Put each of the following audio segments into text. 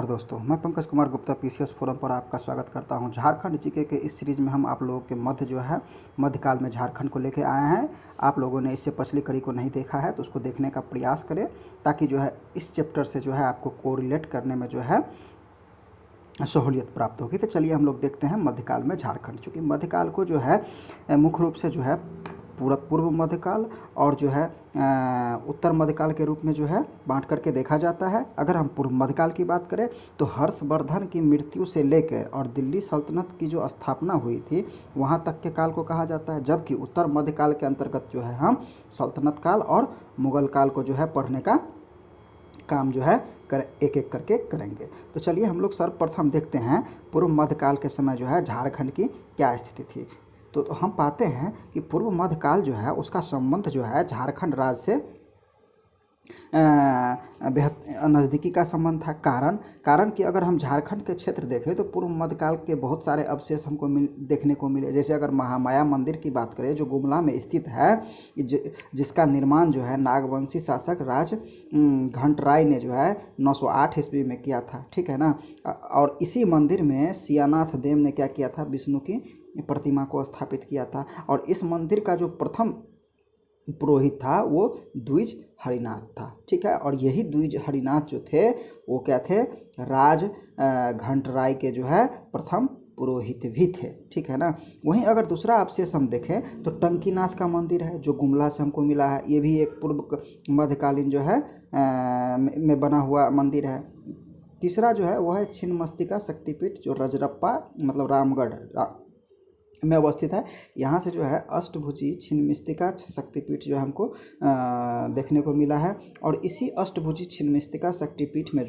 और दोस्तों, मैं पंकज कुमार गुप्ता पीसीएस फोरम पर आपका स्वागत करता हूं। झारखंड जीके के इस सीरीज़ में हम आप लोगों के मध्यकाल में झारखंड को लेकर आए हैं। आप लोगों ने इससे पिछली कड़ी को नहीं देखा है तो उसको देखने का प्रयास करें, ताकि इस चैप्टर से आपको कोरिलेट करने में सहूलियत प्राप्त होगी। तो चलिए हम लोग देखते हैं मध्यकाल में झारखंड। चूँकि मध्यकाल को मुख्य रूप से पूर्व मध्यकाल और उत्तर मध्यकाल के रूप में बांट करके देखा जाता है। अगर हम पूर्व मध्यकाल की बात करें तो हर्षवर्धन की मृत्यु से लेकर और दिल्ली सल्तनत की जो स्थापना हुई थी वहाँ तक के काल को कहा जाता है। जबकि उत्तर मध्यकाल के अंतर्गत हम सल्तनत काल और मुगल काल को पढ़ने का काम एक एक करके करेंगे। तो चलिए हम लोग सर्वप्रथम देखते हैं पूर्व मध्यकाल के समय झारखंड की क्या स्थिति थी। तो हम पाते हैं कि पूर्व मध्यकाल उसका संबंध झारखंड राज्य से बेहद नज़दीकी का संबंध था। कारण कि अगर हम झारखंड के क्षेत्र देखें तो पूर्व मध्यकाल के बहुत सारे अवशेष हमको देखने को मिले। जैसे अगर महामाया मंदिर की बात करें जो गुमला में स्थित है, जिसका निर्माण नागवंशी शासक राज घंटराय ने 908 ईस्वी में किया था, ठीक है ना। और इसी मंदिर में सियानाथ देव ने क्या किया था, विष्णु की प्रतिमा को स्थापित किया था। और इस मंदिर का जो प्रथम पुरोहित था वो द्विज हरिनाथ था, ठीक है। और यही द्विज हरिनाथ जो थे वो क्या थे, राज घंटराय के प्रथम पुरोहित भी थे, ठीक है ना। वहीं अगर दूसरा अवशेष हम देखें तो टंकीनाथ का मंदिर है जो गुमला से हमको मिला है। ये भी एक पूर्व मध्यकालीन में बना हुआ मंदिर है। तीसरा वो है छिन्नमस्तिका शक्तिपीठ जो रजरप्पा मतलब रामगढ़ में अवस्थित है। यहाँ से अष्टभुजी छिन्नमस्तिका शक्तिपीठ हमको देखने को मिला है। और इसी अष्टभुजी छिन्नमस्तिका शक्तिपीठ में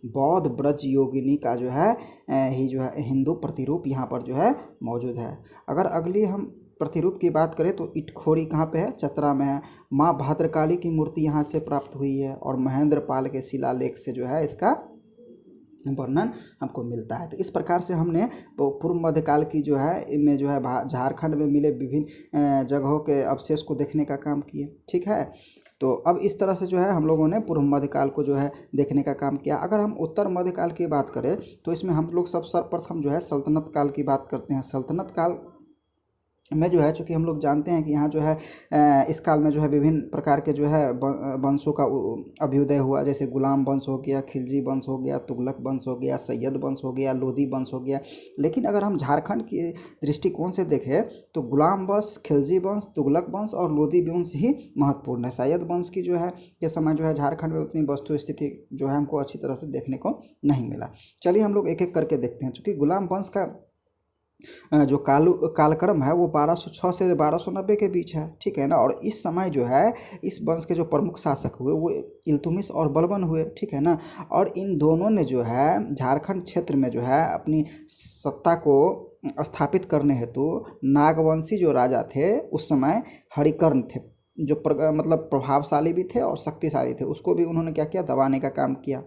बौद्ध ब्रज योगिनी का हिंदू प्रतिरूप यहाँ पर मौजूद है। अगर अगली हम प्रतिरूप की बात करें तो इटखोरी कहाँ पे है, चतरा में है। माँ भद्रकाली की मूर्ति यहाँ से प्राप्त हुई है और महेंद्र पाल के शिलालेख से इसका वर्णन हमको मिलता है। तो इस प्रकार से हमने पूर्व मध्यकाल की में झारखंड में मिले विभिन्न जगहों के अवशेष को देखने का काम किए, ठीक है। तो अब इस तरह से हम लोगों ने पूर्व मध्यकाल को देखने का काम किया। अगर हम उत्तर मध्यकाल की बात करें तो इसमें हम लोग सर्वप्रथम सल्तनत काल की बात करते हैं। सल्तनत काल में चूँकि हम लोग जानते हैं कि यहाँ इस काल में विभिन्न प्रकार के वंशों का अभ्युदय हुआ। जैसे गुलाम वंश हो गया, खिलजी वंश हो गया, तुगलक वंश हो गया, सैयद वंश हो गया, लोधी वंश हो गया। लेकिन अगर हम झारखंड के दृष्टिकोण से देखें तो गुलाम वंश, खिलजी वंश, तुगलक वंश और लोधी वंश ही महत्वपूर्ण है। सैयद वंश की के समय झारखंड में उतनी वस्तु स्थिति हमको अच्छी तरह से देखने को नहीं मिला। चलिए हम लोग एक एक करके देखते हैं। चूँकि गुलाम वंश का जो कालक्रम है वो 1206 से 1290 के बीच है, ठीक है ना। और इस समय इस वंश के जो प्रमुख शासक हुए वो इल्तुतमिश और बलबन हुए, ठीक है ना। और इन दोनों ने झारखंड क्षेत्र में अपनी सत्ता को स्थापित करने हेतु नागवंशी जो राजा थे उस समय हरिकर्ण थे, जो मतलब प्रभावशाली भी थे और शक्तिशाली थे, उसको भी उन्होंने क्या किया, दबाने का काम किया।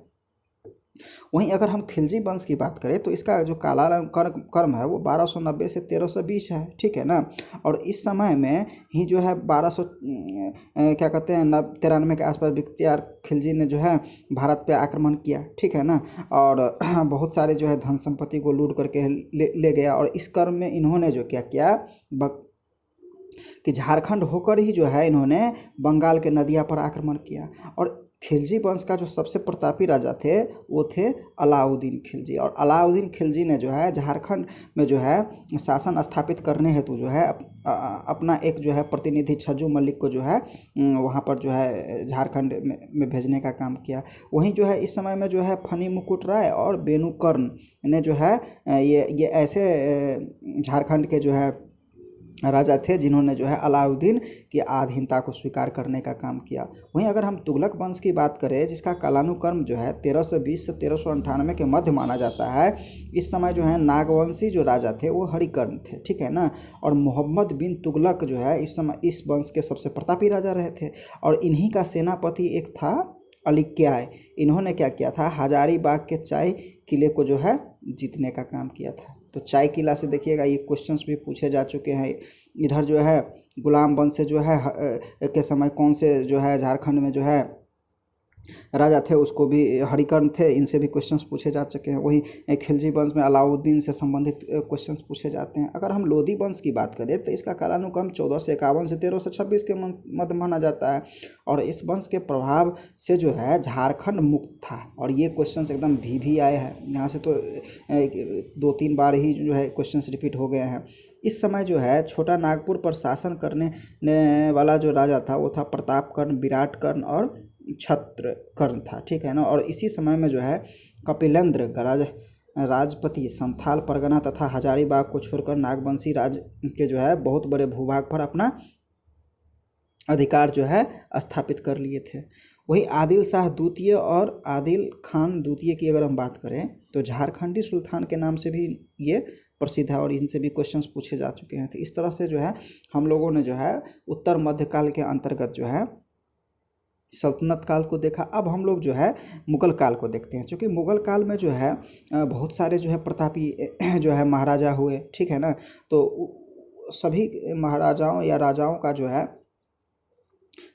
वहीं अगर हम खिलजी वंश की बात करें तो इसका जो कालक्रम है वो 1290 से 1320 है, ठीक है ना। और इस समय में ही 1200 क्या कहते हैं 93 के आसपास बख्तियार खिलजी ने भारत पे आक्रमण किया, ठीक है ना। और बहुत सारे धन संपत्ति को लूट करके ले गया। और इस क्रम में इन्होंने क्या किया कि झारखंड होकर ही इन्होंने बंगाल के नदिया पर आक्रमण किया। और खिलजी वंश का जो सबसे प्रतापी राजा थे वो थे अलाउद्दीन खिलजी। और अलाउद्दीन खिलजी ने झारखंड में शासन स्थापित करने हेतु अपना एक प्रतिनिधि छज्जू मलिक को वहाँ पर झारखंड में भेजने का काम किया। वहीं इस समय में फनी मुकुट राय और बेनुकर्ण ने ये ऐसे झारखंड के राजा थे जिन्होंने अलाउद्दीन की अधीनता को स्वीकार करने का काम किया। वहीं अगर हम तुगलक वंश की बात करें जिसका कालानुक्रम 1320 से 1398 के मध्य माना जाता है, इस समय नागवंशी जो राजा थे वो हरिकर्ण थे, ठीक है ना। और मोहम्मद बिन तुगलक इस समय इस वंश के सबसे प्रतापी राजा रहे थे। और इन्हीं का सेनापति एक था अलिक्याय। इन्होंने क्या किया था, हजारीबाग के चाय किले को जीतने का काम किया था। तो चाय किला से देखिएगा ये क्वेश्चंस भी पूछे जा चुके हैं। इधर गुलाम वंश से के समय कौन से झारखंड में राजा थे उसको भी हरिकर्ण थे, इनसे भी क्वेश्चंस पूछे जा चुके हैं। वही खिलजी वंश में अलाउद्दीन से संबंधित क्वेश्चंस पूछे जाते हैं। अगर हम लोधी वंश की बात करें तो इसका कालानुक्रम 1451 से 1326 के मध्य माना जाता है और इस वंश के प्रभाव से जो है झारखंड मुक्त था। और ये क्वेश्चंस एकदम भी आए हैं यहाँ से, तो 2-3 बार ही जो है क्वेश्चंस रिपीट हो गए हैं। इस समय जो है छोटा नागपुर पर शासन करने वाला जो राजा था वो था प्रतापकर्ण, विराटकर्ण और छत्रकर्ण था, ठीक है ना। और इसी समय में जो है कपिलेंद्र राजपति संथाल परगना तथा हजारीबाग को छोड़कर नागवंशी राज के जो है बहुत बड़े भूभाग पर अपना अधिकार जो है स्थापित कर लिए थे। वही आदिल शाह द्वितीय और आदिल खान द्वितीय की अगर हम बात करें तो झारखंडी सुल्तान के नाम से भी ये प्रसिद्ध है और इनसे भी क्वेश्चंस पूछे जा चुके हैं। तो इस तरह से जो है हम लोगों ने जो है उत्तर मध्यकाल के अंतर्गत जो है सल्तनत काल को देखा। अब हम लोग जो है मुगल काल को देखते हैं, क्योंकि मुगल काल में जो है बहुत सारे जो है प्रतापी जो है महाराजा हुए, ठीक है ना। तो सभी महाराजाओं या राजाओं का जो है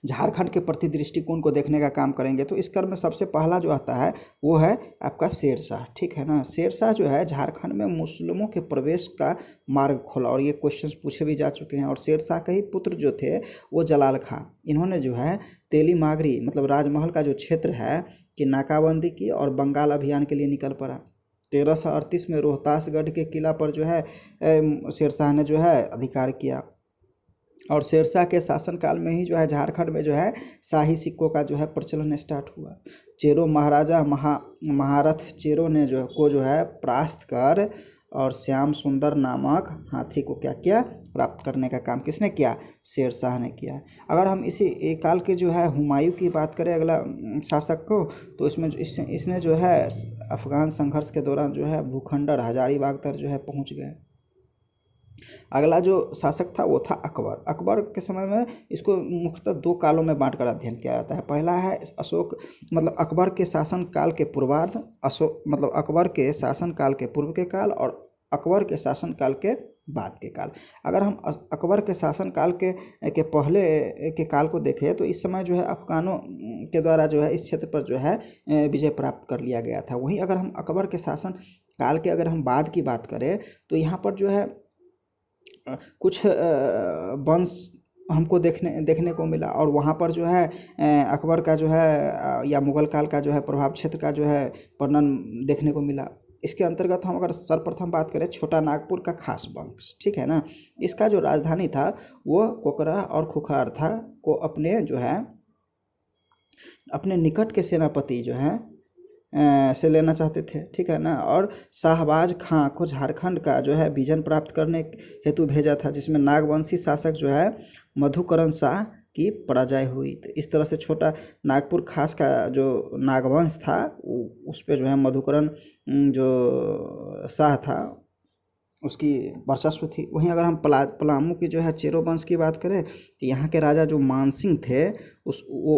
झारखंड के प्रति दृष्टिकोण को देखने का काम करेंगे। तो इस क्रम में सबसे पहला जो आता है वो है आपका शेरशाह, ठीक है ना। शेरशाह जो है झारखंड में मुस्लिमों के प्रवेश का मार्ग खोला और ये क्वेश्चंस पूछे भी जा चुके हैं। और शेरशाह के ही पुत्र जो थे वो जलाल खां, इन्होंने जो है तेली मागरी मतलब राजमहल का जो क्षेत्र है कि नाकाबंदी की और बंगाल अभियान के लिए निकल पड़ा। 1338 में रोहतासगढ़ के किला पर जो है शेरशाह ने जो है अधिकार किया और शेरशाह के शासनकाल में ही जो है झारखंड में जो है शाही सिक्कों का जो है प्रचलन स्टार्ट हुआ। चेरो महाराजा महारथ चेरो ने जो है परास्त कर और श्याम सुंदर नामक हाथी को क्या किया, प्राप्त करने का काम किसने किया, शेरशाह ने किया। अगर हम इसी एक काल के जो है हुमायूं की बात करें अगला शासक को, तो इसने जो है अफगान संघर्ष के दौरान जो है भूखंडर हजारीबाग तक जो है पहुंच गए। अगला जो शासक था वो था अकबर। अकबर के समय में इसको मुख्यतः 2 कालों में बांट कर अध्ययन किया जाता है। पहला है अशोक मतलब अकबर के शासन काल के पूर्वार्ध, अशोक मतलब अकबर के शासन काल के पूर्व के काल और अकबर के शासन काल के बाद के काल। अगर हम अकबर के शासन काल के पहले के काल को देखें तो इस समय जो है अफगानों के द्वारा जो है इस क्षेत्र पर जो है विजय प्राप्त कर लिया गया था। वहीं अगर हम अकबर के शासन काल के अगर हम बाद की बात करें तो यहाँ पर जो है कुछ वंश हमको देखने को मिला और वहाँ पर जो है अकबर का जो है या मुगल काल का जो है प्रभाव क्षेत्र का जो है वर्णन देखने को मिला। इसके अंतर्गत हम अगर सर्वप्रथम बात करें छोटा नागपुर का खास वंश, ठीक है ना। इसका जो राजधानी था वो कोकरा और खुखार था को अपने जो है अपने निकट के सेनापति जो है से लेना चाहते थे, ठीक है ना। और शाहबाज खां को झारखंड का जो है विजन प्राप्त करने हेतु भेजा था, जिसमें नागवंशी शासक जो है मधुकरण शाह की पराजय हुई। तो इस तरह से छोटा नागपुर खास का जो नागवंश था उस पे जो है मधुकरण जो शाह था उसकी वर्चस्व थी। वहीं अगर हम पलामू की जो है चेरो वंश की बात करें तो यहाँ के राजा जो मानसिंह थे वो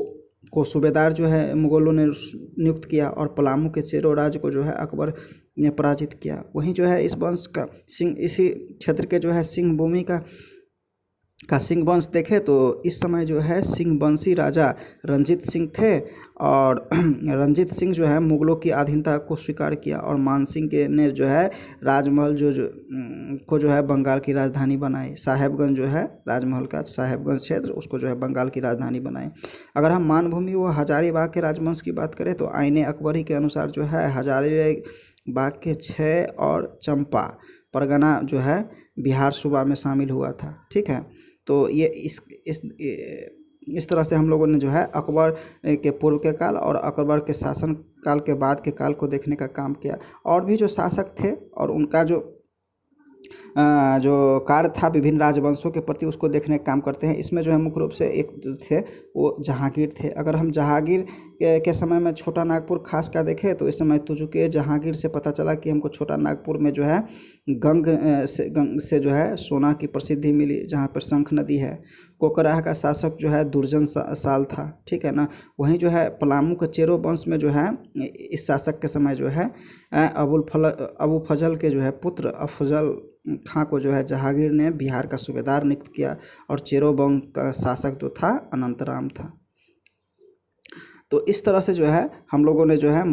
को सूबेदार जो है मुगलों ने नियुक्त किया और पलामू के चेरो राज्य को जो है अकबर ने पराजित किया। वहीं जो है इस वंश का सिंह इसी क्षेत्र के जो है सिंह भूमि का सिंह वंश देखे तो इस समय जो है सिंह वंशी राजा रंजीत सिंह थे और रंजीत सिंह जो है मुगलों की अधीनता को स्वीकार किया और मानसिंह के ने जो है राजमहल को जो है बंगाल की राजधानी बनाई। साहेबगंज जो है राजमहल का साहेबगंज क्षेत्र उसको जो है बंगाल की राजधानी बनाई। अगर हम मानभूमि व हजारीबाग के राजवंश की बात करें तो आईने अकबरी के अनुसार जो है हजारीबाग के 6 और चंपा परगना जो है बिहार सूबा में शामिल हुआ था, ठीक है। तो ये इस तरह से हम लोगों ने जो है अकबर के पूर्व के काल और अकबर के शासन काल के बाद के काल को देखने का काम किया। और भी जो शासक थे और उनका जो कार्य था विभिन्न राजवंशों के प्रति उसको देखने का काम करते हैं। इसमें जो है मुख्य रूप से एक थे वो जहांगीर थे। अगर हम जहांगीर के समय में छोटा नागपुर खास का देखें तो इस समय तुजुके जहांगीर से पता चला कि हमको छोटा नागपुर में जो है गंग से जो है सोना की प्रसिद्धि मिली, जहाँ पर शंख नदी है। कोकराह का शासक जो है दुर्जन साल था, ठीक है ना। वहीं जो है पलामू के चेरो वंश में जो है इस शासक के समय जो है अबू फजल के जो है पुत्र अफजल खां को जो है जहांगीर ने बिहार का सूबेदार नियुक्त किया और चेरो वंश का शासक जो था अनंतराम था। तो इस तरह से जो है हम लोगों ने जो है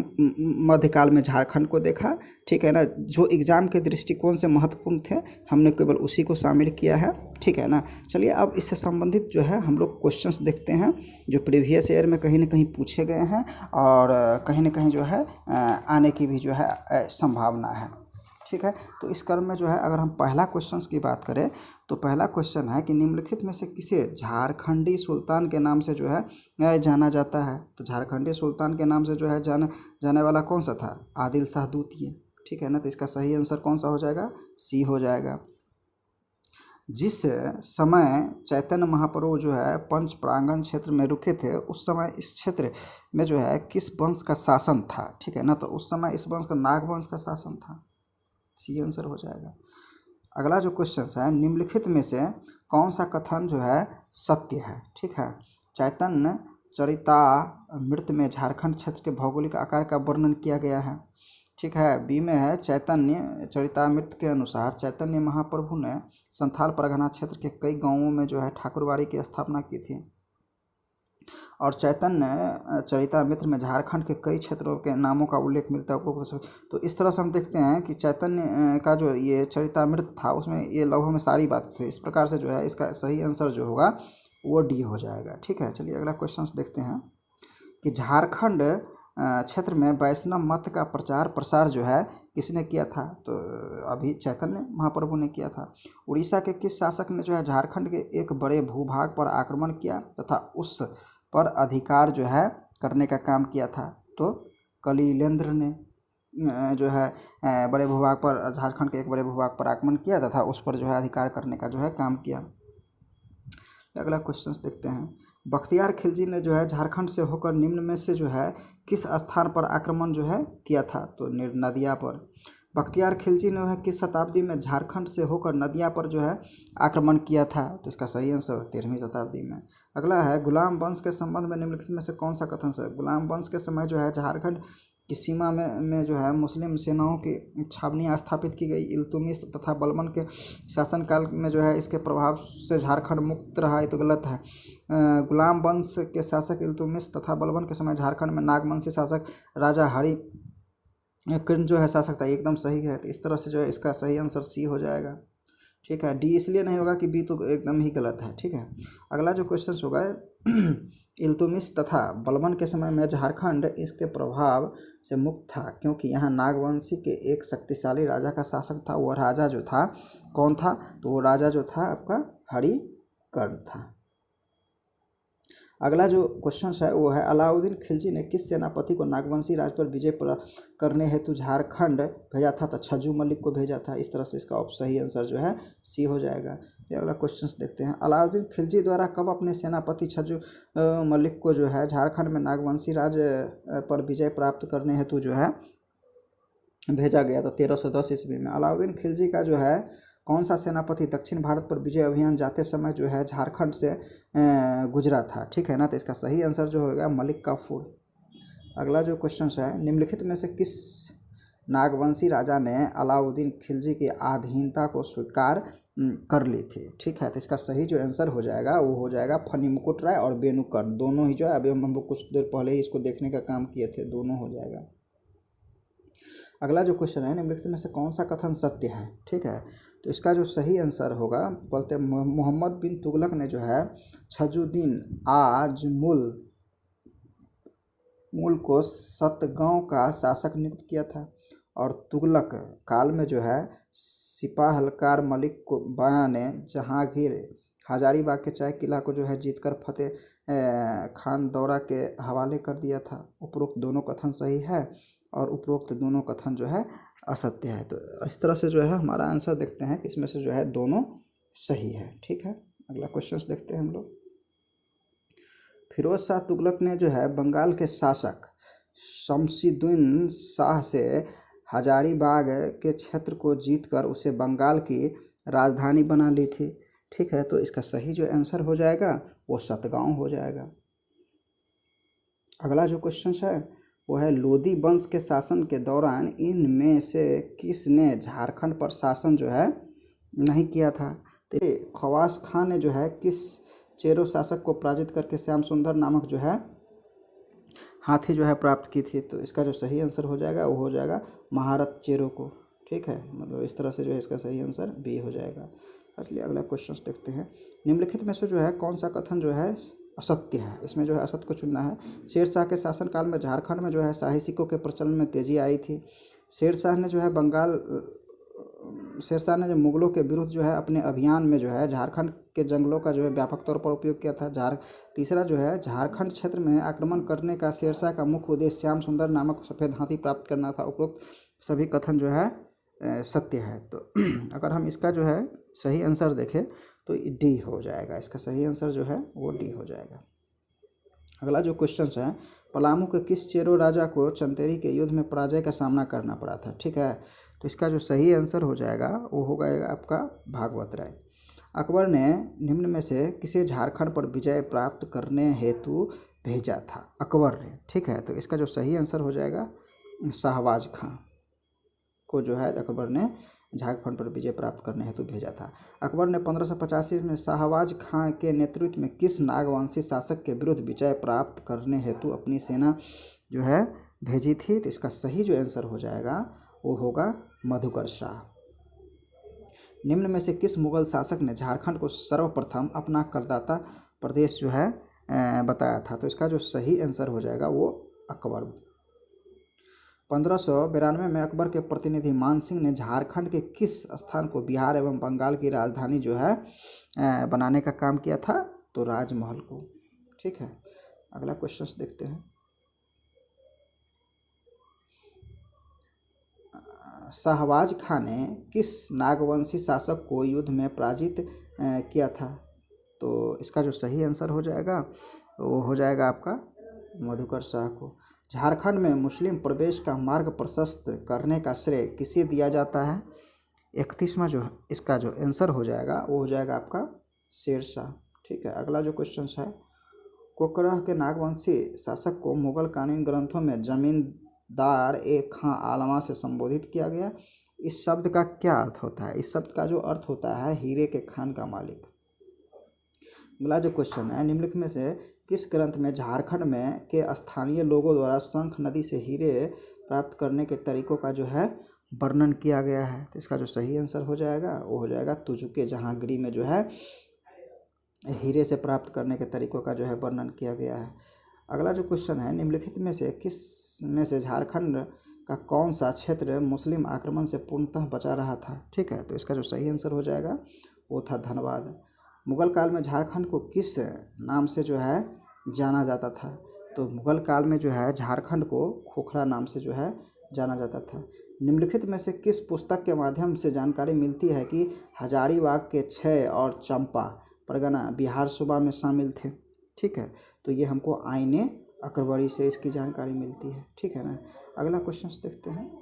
मध्यकाल में झारखंड को देखा, ठीक है ना। जो एग्ज़ाम के दृष्टिकोण से महत्वपूर्ण थे हमने केवल उसी को शामिल किया है, ठीक है ना। चलिए अब इससे संबंधित जो है हम लोग क्वेश्चंस देखते हैं जो प्रीवियस ईयर में कहीं ना कहीं पूछे गए हैं और कहीं ना कहीं जो है आने की भी जो है संभावना है, ठीक है। तो इस क्रम में जो है अगर हम पहला क्वेश्चंस की बात करें तो पहला क्वेश्चन है कि निम्नलिखित में से किसे झारखंडी सुल्तान के नाम से जो है जाना जाता है। तो झारखंडी सुल्तान के नाम से जो है जाने वाला कौन सा था? आदिल शाह द्वितीय, ठीक है ना। तो इसका सही आंसर कौन सा हो जाएगा? सी हो जाएगा। जिस समय चैतन्य महाप्रभु जो है पंच प्रांगण क्षेत्र में रुके थे उस समय इस क्षेत्र में जो है किस वंश का शासन था, ठीक है ना। तो उस समय इस वंश का नाग वंश का शासन था, सी आंसर हो जाएगा। अगला जो क्वेश्चन है निम्नलिखित में से कौन सा कथन जो है सत्य है, ठीक है। चैतन्य चरितामृत में झारखंड क्षेत्र के भौगोलिक आकार का वर्णन किया गया है, ठीक है। बी में है चैतन्य चरितामृत के अनुसार चैतन्य महाप्रभु ने संथाल परगना क्षेत्र के कई गांवों में जो है ठाकुरबाड़ी की स्थापना की थी और चैतन्य चरितामृत में झारखंड के कई क्षेत्रों के नामों का उल्लेख मिलता है। तो इस तरह से हम देखते हैं कि चैतन्य का जो ये चरितामृत था उसमें ये लगभग में सारी बात थी। इस प्रकार से जो है इसका सही आंसर जो होगा वो डी हो जाएगा, ठीक है। चलिए अगला क्वेश्चन देखते हैं कि झारखंड क्षेत्र में वैष्णव मत का प्रचार प्रसार जो है किसने किया था? तो अभी चैतन्य महाप्रभु ने किया था। उड़ीसा के किस शासक ने जो है झारखंड के एक बड़े भूभाग पर आक्रमण किया तथा उस पर अधिकार जो है करने का काम किया था? तो कलिलेंद्र ने जो है बड़े भूभाग पर झारखंड के एक बड़े भूभाग पर आक्रमण किया तथा उस पर जो है अधिकार करने का जो है काम किया। अगला क्वेश्चन देखते हैं। बख्तियार खिलजी ने जो है झारखंड से होकर निम्न में से जो है किस स्थान पर आक्रमण जो है किया था? तो नदिया पर। बख्तियार खिलजी ने है किस शताब्दी में झारखंड से होकर नदिया पर जो है आक्रमण किया था? तो इसका सही आंसर 13वीं शताब्दी में। अगला है गुलाम वंश के संबंध में निम्नलिखित में से कौन सा कथन है? गुलाम वंश के समय जो है झारखंड की सीमा में जो है मुस्लिम सेनाओं की छावनियाँ स्थापित की गई। इल्तुतमिश तथा बलबन के शासनकाल में जो है इसके प्रभाव से झारखंड मुक्त रहा, ये तो गलत है। गुलाम वंश के शासक इल्तुतमिश तथा बलबन के समय झारखंड में नागवंशी शासक राजा हरि कृष्ण जो है शासक था, एकदम सही है। तो इस तरह से जो है इसका सही आंसर सी हो जाएगा, ठीक है। डी इसलिए नहीं होगा कि बी तो एकदम ही गलत है, ठीक है। अगला जो क्वेश्चन होगा इल्तुतमिश तथा बलबन के समय में झारखंड इसके प्रभाव से मुक्त था क्योंकि यहाँ नागवंशी के एक शक्तिशाली राजा का शासक था। वो राजा जो था कौन था? तो वो राजा जो था आपका हरिकर्ण था। अगला जो क्वेश्चन है वो है अलाउद्दीन खिलजी ने किस सेनापति को नागवंशी राज पर विजय करने हेतु झारखंड भेजा था? तो छज्जू मलिक को भेजा था। इस तरह से इसका सही आंसर जो है सी हो जाएगा। ये अगला क्वेश्चन देखते हैं। अलाउद्दीन खिलजी द्वारा कब अपने सेनापति छज्जू मलिक को जो है झारखंड में नागवंशी राज पर विजय प्राप्त करने हेतु जो है भेजा गया? तो 1310 ईस्वी में। अलाउद्दीन खिलजी का जो है कौन सा सेनापति दक्षिण भारत पर विजय अभियान जाते समय जो है झारखंड से गुजरा था, ठीक है ना। तो इसका सही आंसर जो होगा मलिक काफूर। अगला जो क्वेश्चन है निम्नलिखित में से किस नागवंशी राजा ने अलाउद्दीन खिलजी की अधीनता को स्वीकार कर ली थी, ठीक है। तो इसका सही जो आंसर हो जाएगा वो हो जाएगा फणिमुकुट राय और बेनुकर, दोनों ही जो है अभी हम लोग कुछ देर पहले ही इसको देखने का काम किए थे, दोनों हो जाएगा। अगला जो क्वेश्चन है निम्नलिखित में से कौन सा कथन सत्य है, ठीक है। तो इसका जो सही आंसर होगा बोलते मोहम्मद बिन तुगलक ने जो है छजुद्दीन आजमुल को सतगांव का शासक नियुक्त किया था और तुगलक काल में जो है सिपाहलकार मलिक को बाया ने जहांगीर हजारीबाग के चाय किला को जो है जीतकर फतेह खान दौरा के हवाले कर दिया था। उपरोक्त दोनों कथन सही है और उपरोक्त दोनों कथन जो है असत्य है। तो इस तरह से जो है हमारा आंसर देखते हैं कि इसमें से जो है दोनों सही है, ठीक है। अगला क्वेश्चन देखते हैं हम लोग। फिरोज शाह तुगलक ने जो है बंगाल के शासक शमशीद्दीन शाह से हजारीबाग के क्षेत्र को जीतकर उसे बंगाल की राजधानी बना ली थी, ठीक है। तो इसका सही जो आंसर हो जाएगा वो सतगांव हो जाएगा। अगला जो क्वेश्चन है वो है लोदी वंश के शासन के दौरान इनमें से किसने झारखंड पर शासन जो है नहीं किया था? तो खवास खान ने जो है किस चेरो शासक को पराजित करके श्याम सुंदर नामक जो है हाथी जो है प्राप्त की थी। तो इसका जो सही आंसर हो जाएगा वो हो जाएगा महारथ चेरो को। ठीक है, मतलब इस तरह से जो है इसका सही आंसर बी हो जाएगा। चलिए अगला क्वेश्चन देखते हैं। निम्नलिखित में से जो है कौन सा कथन जो है असत्य है? इसमें जो है असत्य को चुनना है। शेरशाह के शासनकाल में झारखंड में जो है शाही सिक्कों के प्रचलन में तेजी आई थी। शेरशाह ने जो है शेरशाह ने जो मुगलों के विरुद्ध जो है अपने अभियान में जो है झारखंड के जंगलों का जो है व्यापक तौर पर उपयोग किया था। तीसरा जो है झारखंड क्षेत्र में आक्रमण करने का शेरशाह का मुख्य उद्देश्य श्याम सुंदर नामक सफ़ेद हाथी प्राप्त करना था। उपरोक्त सभी कथन जो है सत्य है। तो अगर हम इसका जो है सही आंसर देखें तो डी हो जाएगा। इसका सही आंसर जो है वो डी हो जाएगा। अगला जो क्वेश्चन है, पलामू के किस चेरो राजा को चंदेरी के युद्ध में पराजय का सामना करना पड़ा था? ठीक है, तो इसका जो सही आंसर हो जाएगा वो हो जाएगा आपका भागवत राय। अकबर ने निम्न में से किसे झारखंड पर विजय प्राप्त करने हेतु भेजा था? अकबर ने। ठीक है, तो इसका जो सही आंसर हो जाएगा शाहबाज खां को जो है अकबर ने झारखंड पर विजय प्राप्त करने हेतु भेजा था। अकबर ने 1585 में शाहबाज खां के नेतृत्व में किस नागवंशी शासक के विरुद्ध विजय प्राप्त करने हेतु अपनी सेना जो है भेजी थी? तो इसका सही जो आंसर हो जाएगा वो होगा मधुकर शाह। निम्न में से किस मुगल शासक ने झारखंड को सर्वप्रथम अपना करदाता प्रदेश जो है बताया था? तो इसका जो सही आंसर हो जाएगा वो अकबर। 1592 में अकबर के प्रतिनिधि मानसिंह ने झारखंड के किस स्थान को बिहार एवं बंगाल की राजधानी जो है बनाने का काम किया था? तो राजमहल को। ठीक है, अगला क्वेश्चन देखते हैं। शाहबाज खां ने किस नागवंशी शासक को युद्ध में पराजित किया था? तो इसका जो सही आंसर हो जाएगा वो हो जाएगा आपका मधुकर शाह को। झारखंड में मुस्लिम प्रवेश का मार्ग प्रशस्त करने का श्रेय किसे दिया जाता है? 31वां जो इसका जो आंसर हो जाएगा वो हो जाएगा आपका शेरशाह। ठीक है, अगला जो क्वेश्चन है, कोकरह के नागवंशी शासक को मुगल कालीन ग्रंथों में जमींदार ए खां आलमा से संबोधित किया गया। इस शब्द का क्या अर्थ होता है? इस शब्द का जो अर्थ होता है हीरे के खान का मालिक। अगला जो क्वेश्चन है, निम्नलिखित में से किस ग्रंथ में झारखंड में के स्थानीय लोगों द्वारा शंख नदी से हीरे प्राप्त करने के तरीकों का जो है वर्णन किया गया है? तो इसका जो सही आंसर हो जाएगा वो हो जाएगा तुजुके जहांगीरी में जो है हीरे से प्राप्त करने के तरीकों का जो है वर्णन किया गया है। अगला जो क्वेश्चन है, निम्नलिखित में से किस में से झारखंड का कौन सा क्षेत्र मुस्लिम आक्रमण से पूर्णतः बचा रहा था? ठीक है, तो इसका जो सही आंसर हो जाएगा वो था धनबाद। मुगल काल में झारखंड को किस नाम से जो है जाना जाता था? तो मुगल काल में जो है झारखंड को खोखरा नाम से जो है जाना जाता था। निम्नलिखित में से किस पुस्तक के माध्यम से जानकारी मिलती है कि हजारीबाग के 6 और चंपा परगना बिहार सूबा में शामिल थे? ठीक है, तो ये हमको आईने अकबरी से इसकी जानकारी मिलती है। ठीक है ना, अगला क्वेश्चन देखते हैं।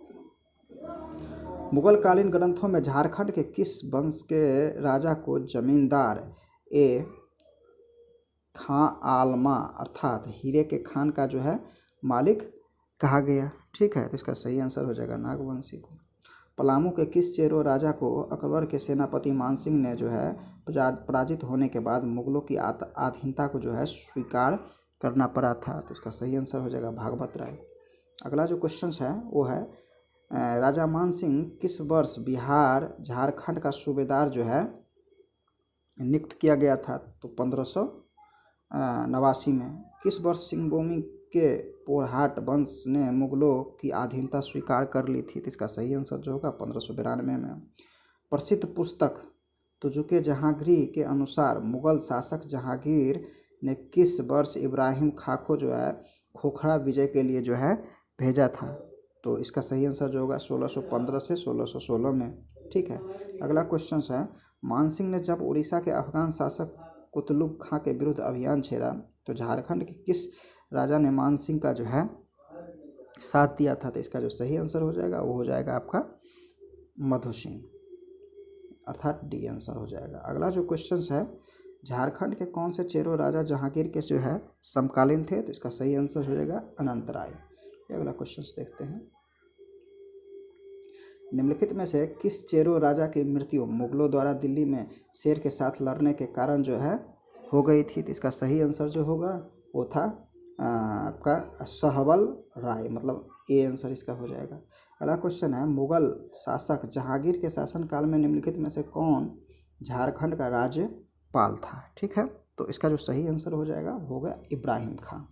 मुगल कालीन ग्रंथों में झारखंड के किस वंश के राजा को जमींदार ए खां आलमा अर्थात हीरे के खान का जो है मालिक कहा गया? ठीक है, तो इसका सही आंसर हो जाएगा नागवंशी को। पलामू के किस चेरो राजा को अकबर के सेनापति मानसिंह ने जो है पराजित होने के बाद मुगलों की आधीनता को जो है स्वीकार करना पड़ा था? तो इसका सही आंसर हो जाएगा भागवत राय। अगला जो क्वेश्चन है वो है राजा मानसिंह किस वर्ष बिहार झारखंड का सूबेदार जो है नियुक्त किया गया था? तो 1589 में। किस वर्ष सिंहभूमि के पोरहाट वंश ने मुगलों की अधीनता स्वीकार कर ली थी? तो इसका सही आंसर जो होगा 1592 में। प्रसिद्ध पुस्तक तुजुके जहांगीरी के अनुसार मुगल शासक जहांगीर ने किस वर्ष इब्राहिम खां को जो है खोखरा विजय के लिए जो है भेजा था? तो इसका सही आंसर जो होगा 1615 से 1616 में। ठीक है, अगला क्वेश्चन है मानसिंह ने जब उड़ीसा के अफगान शासक कुतलुग खां के विरुद्ध अभियान छेड़ा तो झारखंड के किस राजा ने मानसिंह का जो है साथ दिया था? तो इसका जो सही आंसर हो जाएगा वो हो जाएगा आपका मधु सिंह अर्थात डी आंसर हो जाएगा। अगला जो क्वेश्चन है झारखंड के कौन से चेरो राजा जहांगीर के जो है समकालीन थे? तो इसका सही आंसर हो जाएगा अनंत राय। अगला क्वेश्चन देखते हैं। निम्नलिखित में से किस चेरो राजा की मृत्यु मुगलों द्वारा दिल्ली में शेर के साथ लड़ने के कारण जो है हो गई थी? तो इसका सही आंसर जो होगा वो था आपका सहबल राय, मतलब ए आंसर इसका हो जाएगा। अगला क्वेश्चन है, मुगल शासक जहांगीर के शासनकाल में निम्नलिखित में से कौन झारखंड का राज्यपाल था? ठीक है, तो इसका जो सही आंसर हो जाएगा वो होगा इब्राहिम खान।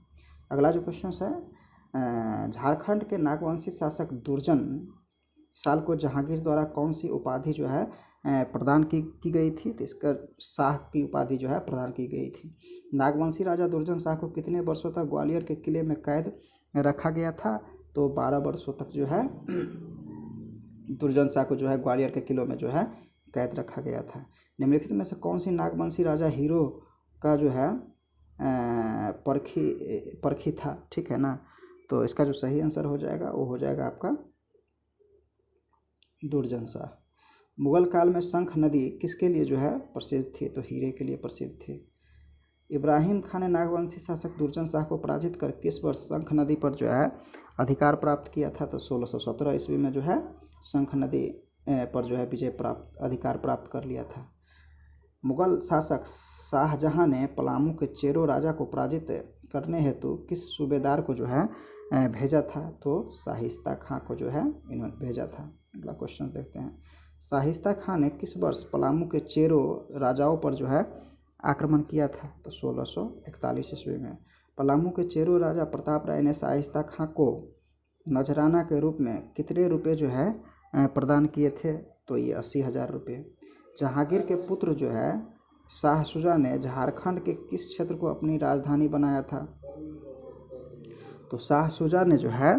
अगला जो क्वेश्चन है, झारखंड के नागवंशी शासक दुर्जन साल को जहांगीर द्वारा कौन सी उपाधि जो है प्रदान की गई थी? तो इसका शाह की उपाधि जो है प्रदान की गई थी। नागवंशी राजा दुर्जन शाह को कितने वर्षों तक ग्वालियर के किले में कैद रखा गया था? तो 12 वर्षों तक जो है दुर्जन शाह को जो है ग्वालियर के किलों में जो है कैद रखा गया था। निम्नलिखित में से कौन सी नागवंशी राजा हीरो का जो है परखी था? ठीक है ना, तो इसका जो सही आंसर हो जाएगा वो हो जाएगा आपका दुर्जन शाह। मुगल काल में शंख नदी किसके लिए जो है प्रसिद्ध थी? तो हीरे के लिए प्रसिद्ध थी। इब्राहिम खान ने नागवंशी शासक दुर्जन शाह को पराजित कर किस वर्ष शंख नदी पर जो है अधिकार प्राप्त किया था? तो 1617 ईस्वी में जो है शंख नदी पर जो है अधिकार प्राप्त कर लिया था। मुगल शासक शाहजहां ने पलामू के चेरो राजा को पराजित करने हेतु किस सूबेदार को जो है भेजा था? तो शाहिस्ता खां को जो है इन्होंने भेजा था। अगला क्वेश्चन देखते हैं, शाहिस्ता खां ने किस वर्ष पलामू के चेरो राजाओं पर जो है आक्रमण किया था? तो 1641 ईस्वी में। पलामू के चेरो राजा प्रताप राय ने शाहिस्ता खां को नजराना के रूप में कितने रुपए जो है प्रदान किए थे? तो ये 80,000 रुपये। जहांगीर के पुत्र जो है शाह शुजा ने झारखंड के किस क्षेत्र को अपनी राजधानी बनाया था? तो शाह शुजा ने जो है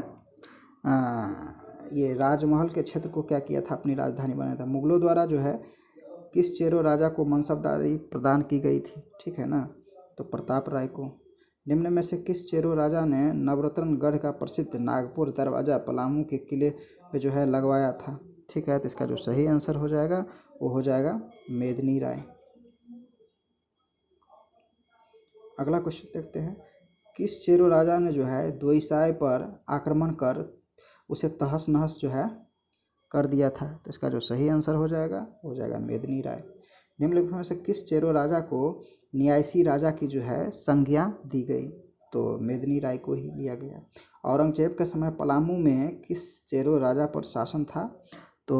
ये राजमहल के क्षेत्र को क्या किया था? अपनी राजधानी बनाया था। मुगलों द्वारा जो है किस चेरो राजा को मनसबदारी प्रदान की गई थी? ठीक है ना, तो प्रताप राय को। निम्न में से किस चेरो राजा ने नवरत्नगढ़ का प्रसिद्ध नागपुर दरवाजा पलामू के किले पे जो है लगवाया था? ठीक है, तो इसका जो सही आंसर हो जाएगा वो हो जाएगा मेदिनी राय। अगला क्वेश्चन देखते हैं, किस चेरो राजा ने जो है दोईसाय पर आक्रमण कर उसे तहस नहस जो है कर दिया था? तो इसका जो सही आंसर हो जाएगा मेदिनी राय। निम्नलिखित में से किस चेरो राजा को न्यायसी राजा की जो है संज्ञा दी गई? तो मेदिनी राय को ही लिया गया। औरंगजेब के समय पलामू में किस चेरो राजा पर शासन था? तो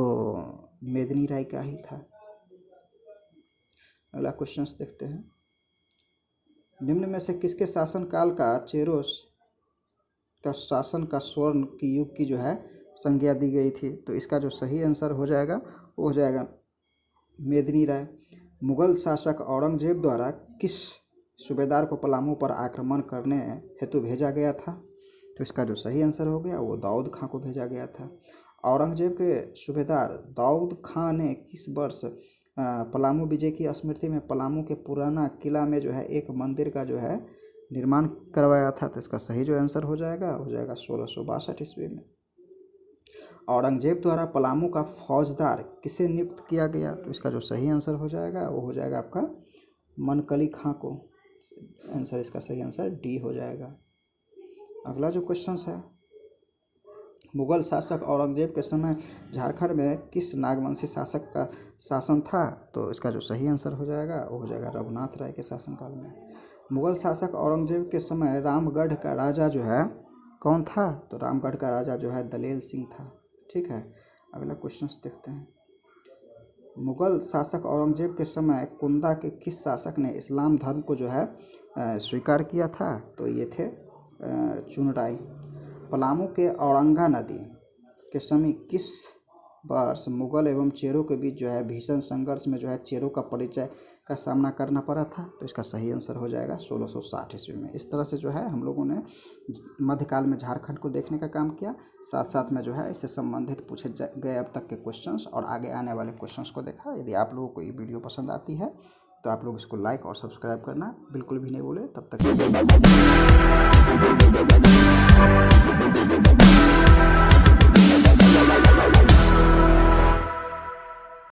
मेदिनी राय का ही था। अगला क्वेश्चन देखते हैं, निम्न में से किसके शासनकाल का चेरोस का शासन का स्वर्ण की युग की जो है संज्ञा दी गई थी? तो इसका जो सही आंसर हो जाएगा वो हो जाएगा मेदिनी राय। मुगल शासक औरंगजेब द्वारा किस सूबेदार को पलामू पर आक्रमण करने हेतु भेजा गया था? तो इसका जो सही आंसर हो गया वो दाऊद खां को भेजा गया था। औरंगजेब के सूबेदार दाऊद खां ने किस वर्ष पलामू विजय की स्मृति में पलामू के पुराना किला में जो है एक मंदिर का जो है निर्माण करवाया था? तो इसका सही जो आंसर हो जाएगा 1662 ईस्वी में। औरंगजेब द्वारा पलामू का फौजदार किसे नियुक्त किया गया? तो इसका जो सही आंसर हो जाएगा वो हो जाएगा आपका मनकली खां को। आंसर इसका सही आंसर डी हो जाएगा। अगला जो क्वेश्चन है, मुगल शासक औरंगजेब के समय झारखंड में किस नागवंशी शासक का शासन था? तो इसका जो सही आंसर हो जाएगा वो हो जाएगा रघुनाथ राय के शासनकाल में। मुगल शासक औरंगजेब के समय रामगढ़ का राजा जो है कौन था? तो रामगढ़ का राजा जो है दलेल सिंह था। ठीक है, अगला क्वेश्चन देखते हैं, मुगल शासक औरंगजेब के समय कुंदा के किस शासक ने इस्लाम धर्म को जो है स्वीकार किया था? तो ये थे चुनराई। पलामू के औरंगा नदी के समय किस वर्ष मुगल एवं चेरों के बीच जो है भीषण संघर्ष में जो है चेरों का परिचय का सामना करना पड़ा था? तो इसका सही आंसर हो जाएगा 1660 ईस्वी में। इस तरह से जो है हम लोगों ने मध्यकाल में झारखंड को देखने का काम किया, साथ साथ में जो है इससे संबंधित पूछे गए अब तक के क्वेश्चंस और आगे आने वाले क्वेश्चंस को देखा। यदि आप लोगों को ये वीडियो पसंद आती है तो आप लोग इसको लाइक और सब्सक्राइब करना बिल्कुल भी नहीं भूलें। तब तक